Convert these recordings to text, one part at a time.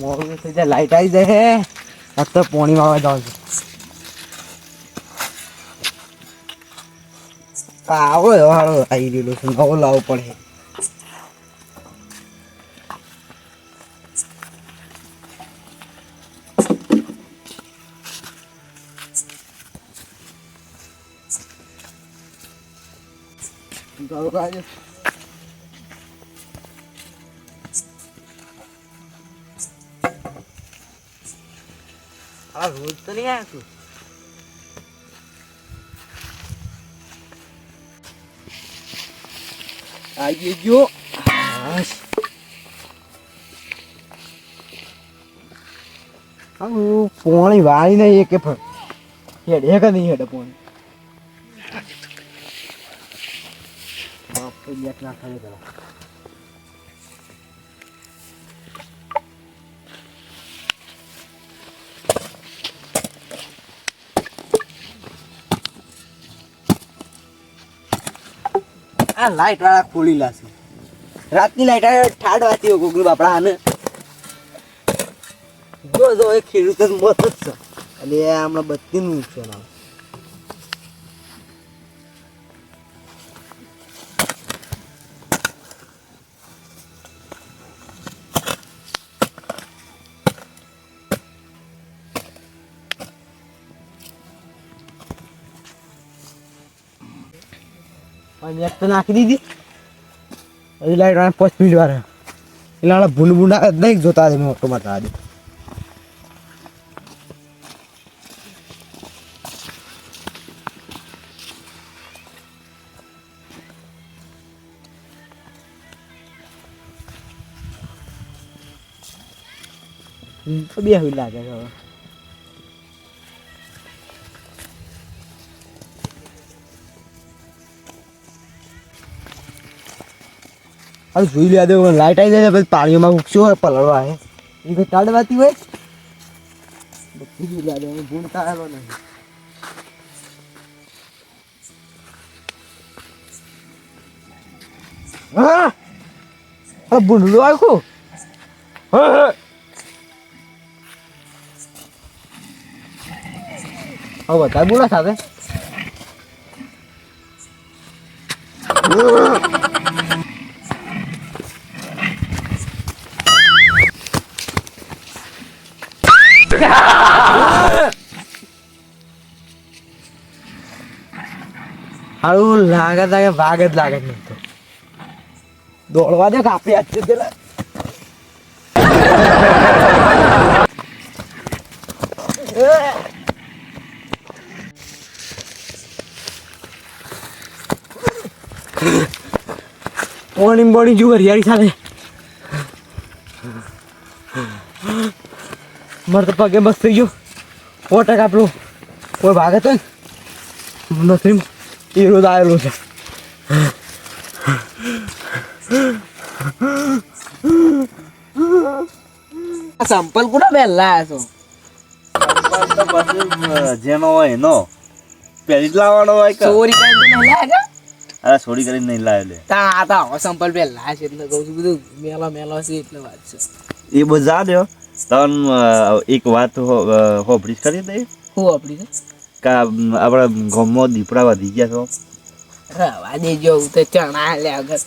મોડું થઈ જાય, લાઈટ આવી જાય. આ તો પોણી વાવા જાવ છે. આવો હારો આવી ગયેલો છે, નવો લાવવો પડે. હા રોજ તો નહીં આવ્યા છું. આવી ગયો. પોણી વાળી નહીં એક હેડે કે નહીં હેડે પોણી ના ખાલી કરો. આ લાઈટ વાળા ખોલી લાશે. રાતની લાઈટ ઠાડવાતી હોય ગોગલ બાપડા આને જો એ ખેડૂત જ મત જ છે. અને હમણાં બત્તીનું નુકસાન આવે. એક તો નાખી દીધી. હજી લાઈટ વાળા 5 મિનિટ વાર એટલે ભૂંડ ભૂંડા નહીં જોતા મેં ઓટો મારતા આજે. બે હવે લાગે છે હવે. અરે જોઈ લે દે લાઈટ આવી જાય પછી પાણીમાં ઉગશું હોય પલળવા હે એ કઈ ટાળવાતી હોય બધી જોઈ લે દે ભૂંડ કાઢેલો નહીં. હા અરે ભૂંડલું આખું હવે વધારે બોલા સાથે હારું લાગે લાગે વાગ જ લાગે નહીં તો દોડવા દે કાપી હાથ છે પેલા. મોર્નિંગ મોર્નિંગ જુઓ હરિયાળી સાથે મારે તો પગે બસ થઈ ગયો. 100% આપણું કોઈ ભાગે તો નથી એ રોજ આવેલો છે. સંપલ કુડા પહેલા છો જેનો હોય એનો પહેલી જ લાવવાનો હોય કે ચોરી કરીને નહીં લાગે. અરે ચોરી કરીને નહીં લાવે તા તા સંપલ પહેલા છે એટલે કહું છું બધું મેલો છે એટલે વાત છે. એ બધા દો તન એક વાત હોભળી કરી દે. હું આપડી છે કે આપણા ગામમાં દીપડા વધી ગયા છો. રવા દેજો તો ચણા લે આગળ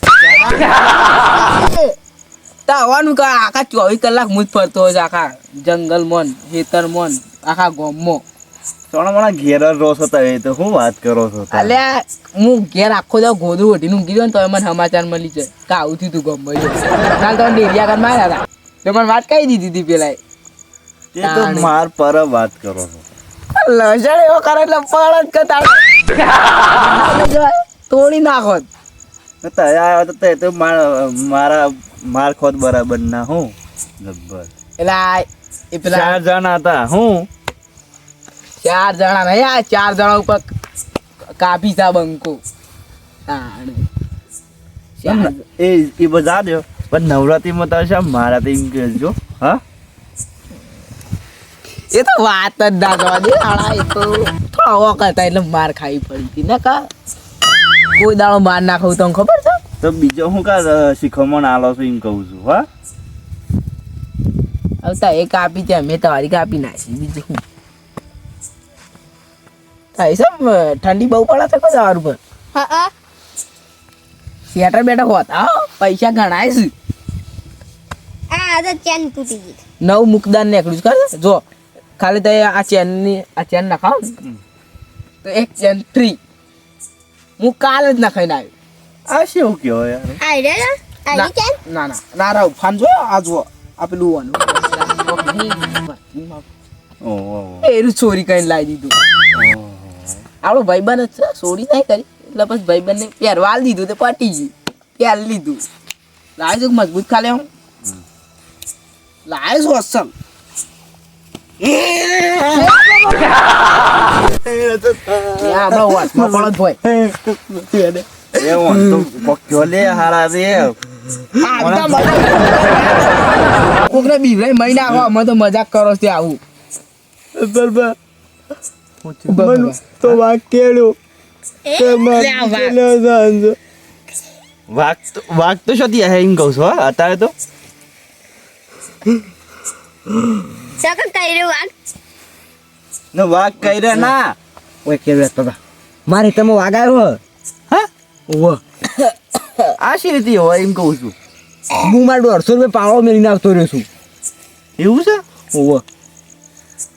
તાવાનું કા આખા 24 કલાક મુજ ફરતો હોય આખા જંગલ મોન ખેતર મોન આખા ગામમાં. ચોણા મને ઘેર રોસ હતા એ તો શું વાત કરો છો? અલ્યા હું ઘેર આખો દા ગોદું ઓઢીને ઊંઘી ગયો ને તો મને સમાચાર મળી જાય કે આવું થયું તું ગામમાં. કાલ તો ડેરિયા કર માર્યા હતા તો મને વાત કહી દીધી હતી પેલા. તે તો માર પર વાત કરો છો. લસણ એવો કરે એટલે પડ જ કરતા તોડી નાખો. આવ્યો તો તે તો મારા માર ખોદ બરાબર ના હું જબ્બર. એટલે એ પેલા 4 જણા હતા. હું 4 જણા નહીં આ 4 જણા ઉપર કાપી સા બંકો. એ બધા દો પણ નવરાત્રીમાં તો છે મારા તો એમ કહેજો. હા એ તો વાત જ ના જવા દે. આડા એ તો થોડા વખત હતા એટલે માર ખાવી પડી હતી ને કા કોઈ દાડો માર ના ખાવું તમને ખબર છે? તો બીજો હું કા શીખવણ આલો છું એમ કહું છું. હા હવે તા એ કાપી ત્યાં મેં તમારી કાપી નાખી બીજું શું થાય સબ ઠંડી બહુ પડે છે કોઈ જવાનું પર હા થિયેટર બેઠા હોતા હો, પૈસા ગણાય છે આ તો ચેન તૂટી ગઈ નવ મુકદાન નીકળ્યું છે ખબર છે? જો ખાલી તો આ ચેન નખાવ ને તો એક ચેન ફ્રી હું કાલ જ નખાઈને આવ્યો આ શું કહેવાય યાર આઈ રે આઈ ચેન ના ના ના રાવ ફાન જો આ જો આ પેલું વાનું ઓહો એરું ચોરી કરીને લાવી દીધું આપણો ભાઈબંધ જ છે ચોરી નહીં કરી એટલે પછી ભાઈબંધને પહેરવાલ દીધું તે પટી ગયું પહેર લીધું લાવે છે મજબૂત ખાલે હું લાવે છું અસલ આપડે વાસમાં પડો જ ભાઈ એ ઓન તો પક્યો લે હારા રે કોકને બીવરાઈ મહી નાખો અમે તો મજાક કરો છો આવું તો વાકેડો વાઘ તો શોધી હે એમ કહું છું હા અત્યારે તો સકન કઈ રહ્યું આ વાઘ કહી રહ્યા ના ઓય કેવે તો મારે તમે વાગાયો હા ઓવો આ શી રીતે હોય એમ કહું છું હું મારો 150 રૂપિયા પાવડો મેળીને આવતો રહ્યો છું એવું છે ઓવો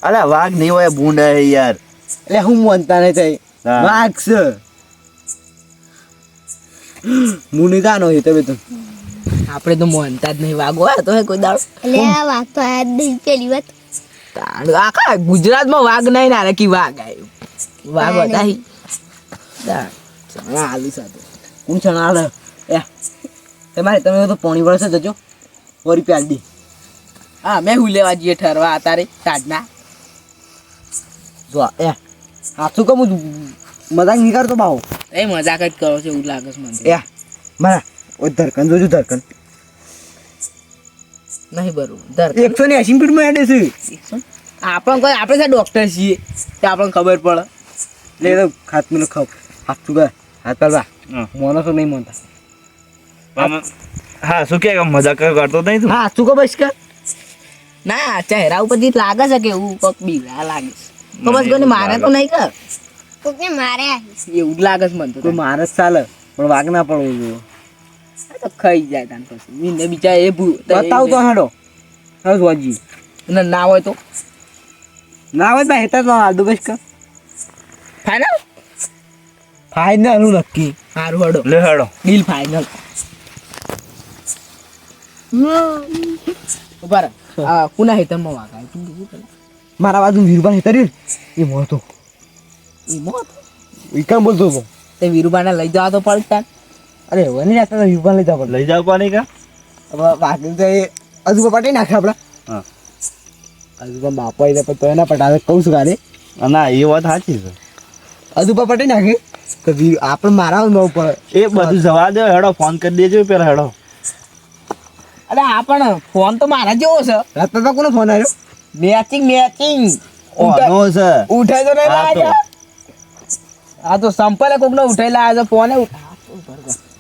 અલા વાઘ નહીં હોય ભૂંડ હે યાર એટલે હું માનતા નહીં થઈ હા. વાઘ છે મુની ગાનો છે તમે તો આપણે તો માનતા જ નહીં વાગો તો હે કોઈ દાડો એટલે આ વાત તો આ દિલ પેલી વાત તાણ આખા ગુજરાતમાં વાઘ નહીં ના કી વાઘ આવ્યું વાઘ હતા હી ચણા આલુ સાથે હું ચણા આલે એ તમારે તમે તો પોણી વરસે જજો વરી પ્યાલ દી હા મેં હું લેવા જઈએ ઠરવા તારે સાંજના જો એ હાથું કમું મજાક નહીં કરતો બાવો એ મજાક જ કરો છો એવું લાગે છે મને એ મારા ઓય ધરકન જોજો ધરકન નહીં બરોબર દર 180 સ્પીડમાં હેડે છે આપણે કોઈ આપણે છે ડોક્ટર છીએ તે આપણને ખબર પડે લે તો ખાત મેલો ખાવ હાથું ગા હાથ પાલવા હા. મોનો તો નહીં મોનતા હા શું કે મજાક કરતો નહીં તું હા હાથું કો બસ કર ના ચહેરા ઉપરથી લાગે છે કે એવું કોક બીવડા લાગે છે તો બસ કોઈને મારે તો નહીં કર કોકને મારે આવી એવું જ લાગે છે મને તો તો મારે જ ચાલે પણ વાગ ના પડવો જોઈએ આ તો ખાઈ જાય તાન પછી મીને બીજા એ બતાવ તો હેડો હવે વાજી ના હોય તો ના હોય તો હેતા તો આદુ બસ કર ફાઇનલ ફાઇનલ નક્કી સારું હડો લે હેડો ડીલ ફાઇનલ ઉપર આ કુના હેતરમાં વાગાય તું કીધું પેલા મારા બાજુ વીરબા હેતા રહ્યું એ મોતો ઈ મોત ઈ કામ બોલતો હતો તે વીરુબાને લઈ જવા તો પડતા અરે હવે નહીં જતા વીરબા લઈ જવા લઈ જાવ પાણી કા હવે વાગી તો એ અજુબા પટાઈ નાખે આપડા હા અજુબા બાપા એટલે તો એના પટાવે કહું છું ગાડી ના એ વાત સાચી છે અજુબા પટાઈ નાખે તો વીર આપણે મારા ન પડે એ બધું જવા દે હેડો ફોન કરી દેજો પેલા હેડો અરે આ પણ ફોન તો મારા જેવો છે રાત તો કોનો ફોન આવ્યો મેચિંગ ઓનો છે ઉઠાઈ તો નહીં હા તો. લાગ્યા આ તો સંપલે કોકનો ઉઠાઈ લાવ્યો છે ફોને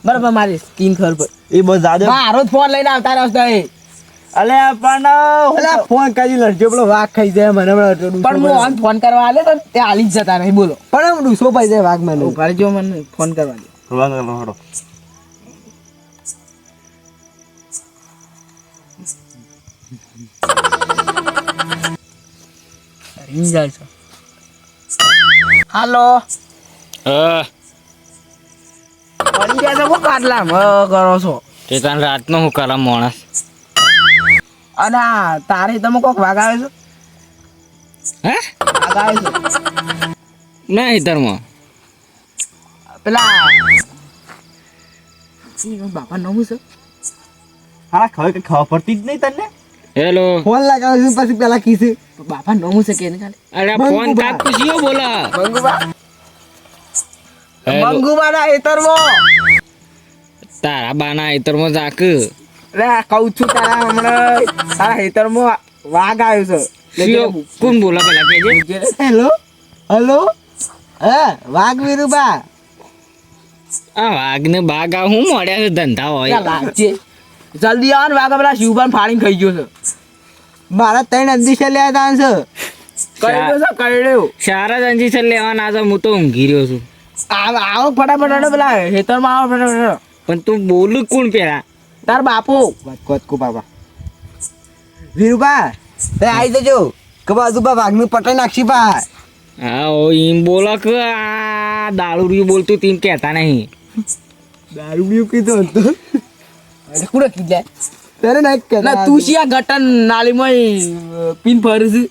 બરાબર મારી સ્કીન ખબર પડી એ બસ જાદે મારો જ ફોન લઈને આવતા રસ્તા એ અલે પણ અલા ફોન કાજી લડજો પેલો વાઘ ખાઈ જાય મને પણ હું ઓન ફોન કરવા આલે તો તે હાલી જ જતા નહીં બોલો પણ આમ ડૂસો પાઈ જાય વાઘ મને ઉઘાડ જો મને ફોન કરવા દે હેડો રીંગ જાય છે હાલો પડી ગયા છો કોક આટલા કરો છો તે તને રાતનો હું કરા માણસ અને આ તારે તમે કોક વાઘ આવે છે હે વાઘ આવે છે ના હિતરમાં પેલા બાપા નવું છે હા ખબર પડતી જ નહીં તને હેલો ફોન લગાવે છે પછી પેલા કીધે બાપા નવું છે કે એને ખાલી અરે ફોન કાપ પૂછ્યો બોલા મંગુબા હેલો મંગુબા ના હેતરમાં તારા બાના હિતરમાં જાક રે કહું છું તારા હેતરમાં વાઘ આવ્યો છે કોણ બોલા પેલા કેજે હેલો હેલો હે વાઘ વીરુબા આ વાઘ ને બાઘ આ હું મળ્યા છે ધંધા હોય લાગશે જલ્દી આવ ને વાઘ પેલા શિવભાન ફાડીને ખાઈ ગયો છે મારા 3 અંજીસર લેવા તા છે. કઈડ્યો છે કઈડ્યો. સારા જ અંજીસર લેવાના આજે હું તો ઊંઘી રહ્યો છું. આવો ફટાફટ હેડો પેલા ખેતરમાં આવો ફટાફટ. પણ તું બોલું કોણ પેલા? તાર બાપુ વાત કોત કો બાબા. વીરુબા તે આવી જજો કે બાજુબા વાઘનું પટાઈ નાખશી બા. હા ઓ એમ બોલો કે આ દારૂડિયું બોલતું તેમ કહેતા નહીં. દારૂ બીયું કીધું હતું. અરે કુડે કીધા તારે ના કહેતા. ના તું શિયા ગટન નાલીમાં પીન ફરે છે.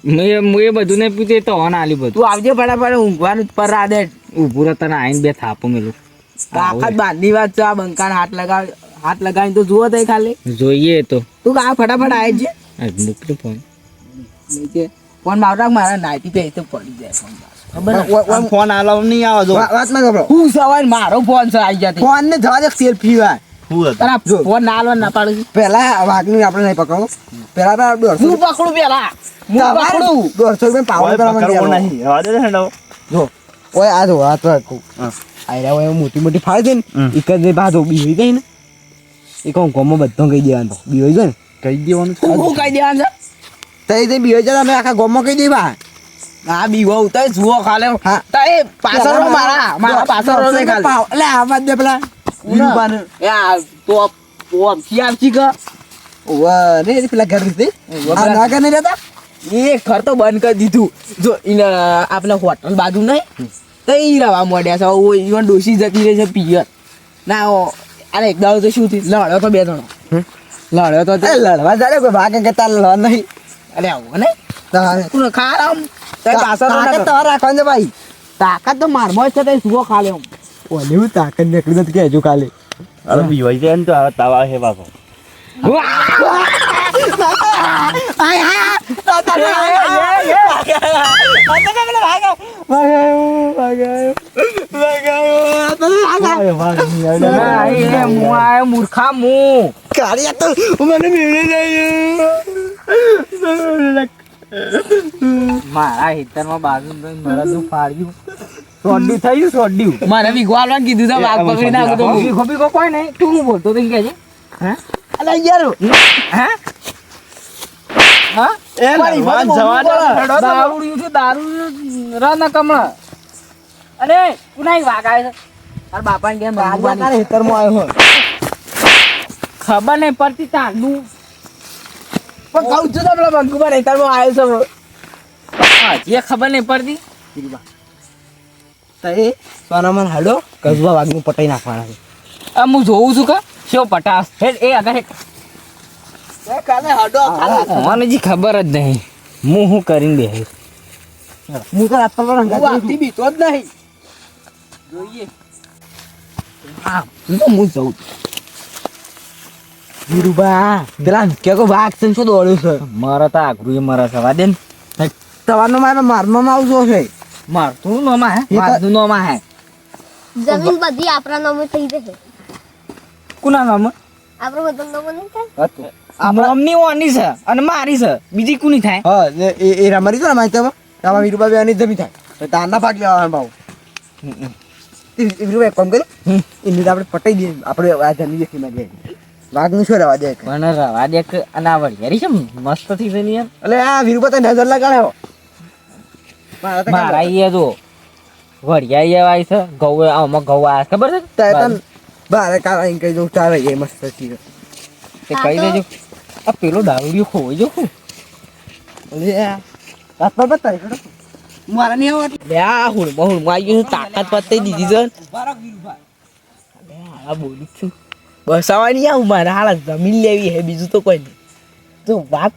મેં એ બધું ને પૂછે તો હોન આલી બધું. તું આવજે ફટાફટ ઊંઘવાનું પર રાધે. ઊભું રહે તને આઈને બે થાપો મેલું. આખત બાંધી વાત છે આ બંકાને હાથ લગાવીને તો જુઓ તો ખાલી. જોઈએ તો તું આ ફટાફટ આવે છે મૂકતું ફોન. ફોન મારા મારા નાઈટી પે તો પડી જાય ફોન ખબર ને? આમ ફોન આલાવ નહીં આવે જો વાત ના ગભરો. હું સવાય મારો ફોન છે આવી જતી ફોન ને જવા દે સેલ્ફી વા. હું હતું તારા ફોન ના આલવા ના પાડું છું. પહેલા વાઘનું આપણે નહીં પકડો. પહેલા તો 150 હું પકડું પેલા હું પકડું 150 રૂપિયા પાવર કરવા પકડવો માંડ્યા. નહીં રવા દે ને હેડો. જો ઓય આ જો આ તો હા. આયરા ઓય મોટી મોટી ફાળ છે ને એક જ બાજુ બીવી ગઈ ને એ કોમ કોમો બધો કહી દેવાનું તો બીવી ગઈ ને કહી દેવાનું છે. હું કહી દેવાનું છે તઈ તે બીવી જાય અમે આખા ગોમમાં કહી દેવા. હા બીવો ઉતાર જુઓ ખાલે હા. તારે પાછળ રહો મારા પાછળ રહો ને ખાલે એટલે આવા દે પેલા વીરુબાને. એ આ તો આપી કે ઓવા ને પેલા ઘર રીતે આ ના કે નહીં રહેતા. એ ઘર તો બંધ કરી દીધું જો એને આપણે હોટલ બાજુ નહીં તો એ રવા મળ્યા છે ઈવન ડોસી જતી રહે છે પિયર ના અરે એક દાડો તો શું થયું લડ્યો તો બે જણો લડ્યો તો એ લડવા જાય કોઈ ભાગે કે તાર લડવા નહીં. અરે આવો ને તારે તું ખારામ તે પાછળ તાકાત તો રાખવાનું છે ભાઈ. તાકાત તો મારમાં જ છે તે સુવો ખાલે આમ ઓલી હું તાકાત નીકળી નથી કહેજો કાલે. અરે બીવાઈ જાય ને તો આ તાવા હે બાપો. મૂર્ખા મું કાળિયા તો મને મેળે નહીં. મારા હિતરમાં બાજુ મારા તું ફાડ્યું સોડ્યું થયું સોડ્યું મારે વિગવાલવા કીધું તો વાઘ પકડી નાખું તો ખોબી કોઈ નહીં તું હું બોલતો તો કે છે હા અલા યાર હા હા એ નરવાન જવા દે હેડો તો. દારૂડિયું છે દારૂ રના કમળા અરે કુનાઈ વાઘ આવે છે તાર બાપાને કેમ કાળિયા તારે હેતરમાં આવ્યો હોય. ખબર નહીં પડતી તાંડું પણ કહું છું તો પેલા બંકુમાં હેતરમાં આવ્યો છે જે ખબર નહીં પડતી તો એ સોનામાં હાડો કસબા વાઘનું પટાઈ નાખવાના છે. આ હું જોઉં છું કે શો પટાસ હેડ એ આગળ હેડ કાલે હાડો મને જી ખબર જ નહીં હું શું કરીને બેહી. હું તો રાત પર વાગતી બીતો જ નહીં જોઈએ હા હું જઉં વીરુબા પેલા કે કો વાઘ છે ને શું દોડ્યું છે. મારા તો આઘરું એ મારા સવા દે ને સવારનો મારે મારમાં આવજો છે. મારતું નોમાં હે એ તો- મારતું નોમાં હે જમીન બધી આપણા નામે થઈ જશે કુના નામ આપણો બધા નામે નહીં થાય મમ્મી ઓની છે અને મારી છે બીજી કુની થાય. હા એ રમારી તો રમાય તો આમાં વીરુબા બે આની જમી થાય તો તારના ભાગ લેવાનો ભાવ. વીરુબા એક કામ કરે એની આપણે પટાઈ દઈએ આપણે આ જમી દે સીમા જાય વાઘનું શું રવા દે. પણ રવા દે કે અને આ વળિયારી છે મસ્ત થઈ છે ને યાર. એટલે આ વીરુબા તો નજર લગાડ્યો મારા તો મારા એ જો વળિયા આવી છે ઘઉં આમાં ઘઉં આવ્યા ખબર છે બારે કાળા એમ કહી દઉં ચાલે એ મસ્ત છે. તે કહી દેજો આ પેલો દારૂડિયો ખોઈ જો રાત પર બતાવી કરો મારા નહીં આવવા લે આ હુળમાં આવી ગયું છે તાકાત પત્તી દીધી છે આ બોલું છું બસાવાની આવું મારે હાલ જમીન લેવી હે બીજું તો કોઈ નહીં તો વાત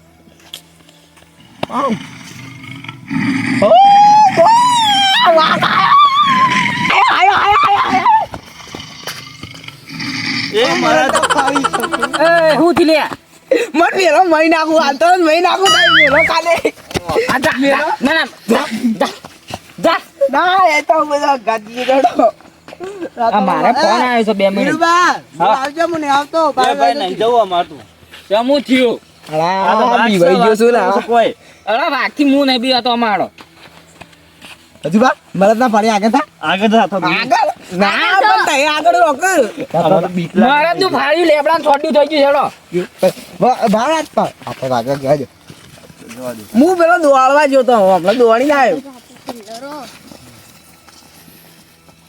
એ મારા તો એ હું થી લે મન મેલો મહી નાખું હાલ તો મહી નાખું તારી મેલો કાલે આ જા ના ના જા ના એ તો બધા ગાડી રડો આ મારે ફોન આવ્યો છે 2 મિનિટ વીરુબા હા. આવજો મને આવતો એ ભાઈ નહીં જવું અમારતું. જમું થયું આ તો આ વાઘ બી છે, વઈ ગયો છું વાઘ ને છે કોઈ. અરે વાઘથી હું નહીં બી હતો અમારો હજુ બા મરદ ના પાણી આગળ થા આગળ જા થોડું. આગળ ના પણ તઈ આગળ રોક અમારે તો બીક લાગે. મારા તો ફાડ્યું લેબડા છોડ્યું થઈ ગયું હેડો ભાવ રાત પર આપણે આગળ ગયા છે. જવા દે. હું પેલો દોડવા જોતો હમણાં દોડી આવ્યો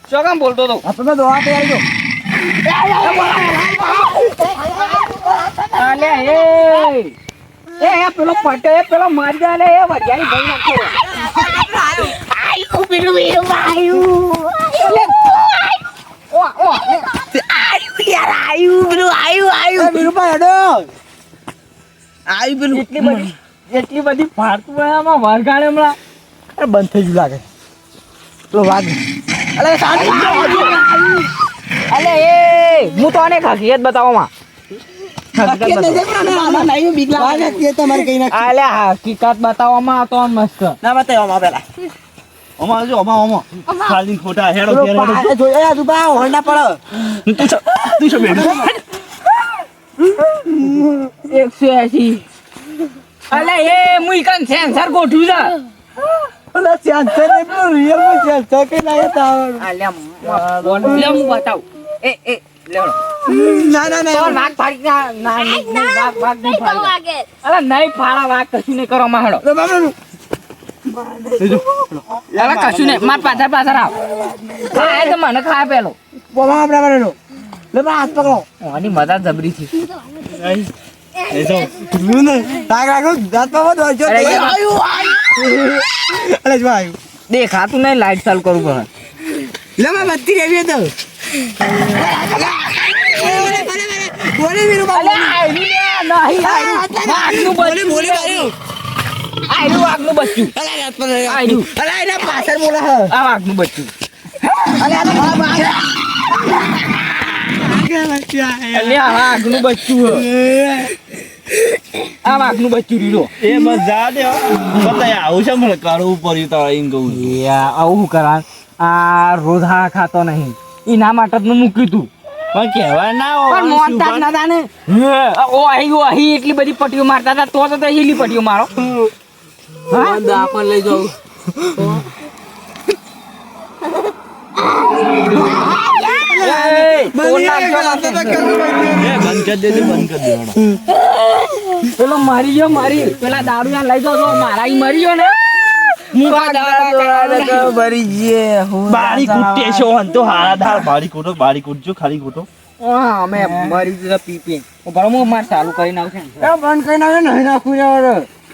શું કામ બોલતો હતો આપણે દોવા તૈયાર જો અલે એ પેલો પટે પેલો મારી જાય એ વજારી ભાઈ નાખો વીરુભાઈ હેડો આવી પેલું એટલી બધી ફાડતું હોય આમાં વરગાડે હમણાં અરે બંધ થઈ ગયું લાગે પેલો વાઘ અલે એ હું તો આને હકીકત બતાવવામાં વાઘ કે તમારે કઈ નાખ અલે હકીકત બતાવવામાં તો મસ્ત ના બતાવ્યો આમાં પેલા અમારે જો અમા ખાલી ખોટા હેડો પેલો ઘેર હેડો. પાછળ જોઈ એ તું બા હોન્ડા પડો તું શું બેઠું? 180 અલે એ મુઈ કન સેન્સર ગોઠવ્યું છે ઓલા સેન્સર ને પેલો રિયલ માં સેન્સર કે ના તાવડ અલ્યા લે હું બતાવ એ લેવડો ના તો વાઘ ફાડી ના વાઘ નહીં ફાડી વાગે અરે નહીં ફાડા વાઘ કશું નહીં કરો માં હેડો અરે કશું નહીં માર પાછળ આવ આ તો મને ખાય પેલો બોમા આપડા મારેનો લે બા હાથ પકડો આની મજા જબરી થી એ જો તું ને તાગ રાખો દાંત પાવો દો જો અરે અરે જો આયુ દેખાતું નહીં લાઈટ ચાલુ કરું પડે લે માં બત્તી રેવી તો બોલે વીરુભાઈ વાઘનું બચ્ચું વાઘનું બચ્ચું આયુ અરે એના પાછળ બોલા હે આ વાઘનું બચ્ચું અલ્યા વાઘનું બચ્ચું આ વાઘનું બચ્ચું રીલો એ બસ જા દે હો. બતાય આવું છે મને કરવું પડ્યું તારે એમ કહું છું. આવું કરા આ રોધા ખાતો નહીં એના માટે જ મેં મૂક્યું તું પણ કહેવાય ના પણ હોય, મોનતા જ નતા ને ઓહી એટલી બધી પટીઓ મારતા હતા તો હીલી પટીઓ મારો હા આપણ લઈ જાઉં બંધ કરી દે બંધ કરી દે પેલો મરી ગયો પેલા દારૂ ના લઈ જાઓ મારા ઈ મરી ગયો ને ભરી જઈએ બારી કૂટે છો હન તો હારા ધાર બારી કૂટો બારી કૂટજો ખાલી કૂટો. અમે મરી જતા પી બરો હું માર ચાલુ કરીને આવશે બંધ કઈ ના નહીં નાખું યાર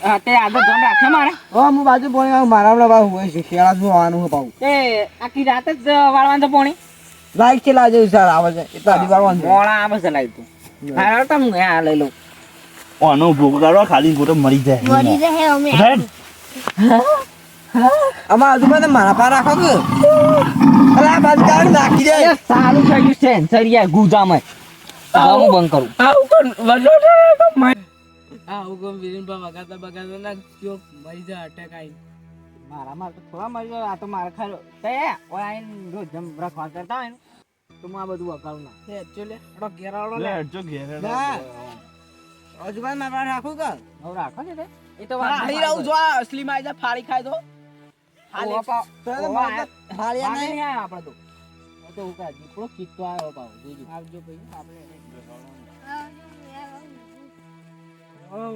હા તે આગળ ધ્યાન રાખે મારે હો હું બાજુ બોલી મારા હમણાં બા હોય છે શેળા શું આવવાનું હે પાઉં તે આખી રાત જ વાળવાનું તો પોણી લાઈટ છે લાજે સર આવે છે એટલે અઢી વાળવાનું છે મોડા આવે છે લાઈટ તો હા તો હું આ લઈ લઉં આનો ભોગ કાઢો ખાલી કૂટો મરી જાય. મરી જાય અમે રેડ. આમાં આજુબાજુ મારા પા રાખો કે અલા બાદ કાઢ નાખી દે એ સારું થઈ ગયું સેન્સર યાર ગુજામાં હું બંધ કરું આવું કોણ વજો આવું કોણ વિરેનભા બગાતા ના ક્યો મરી જાય અટેક આઈ મારા તો થોડા મરી જાય આ તો મારે ખાયો તે ઓય આઈને રોજ જમ રાખવા કરતા હોય ને તો હું આ બધું વગાડું ના તે એકચ્યુઅલી અડો ઘેરાળો લે હટજો ઘેર હેડો. ના. આજુબાજુ મારા પા રાખું કે હવે રાખો છે તે એ તો હારી રહું જો આ અસલી માં આઈ ફાડી ખાય તો હાલિયા નહીં આપણે તો હું કહે દીકરો કીધો આવ્યો પાવ જોજો આવજો ભાઈ આપણે હા, Oh,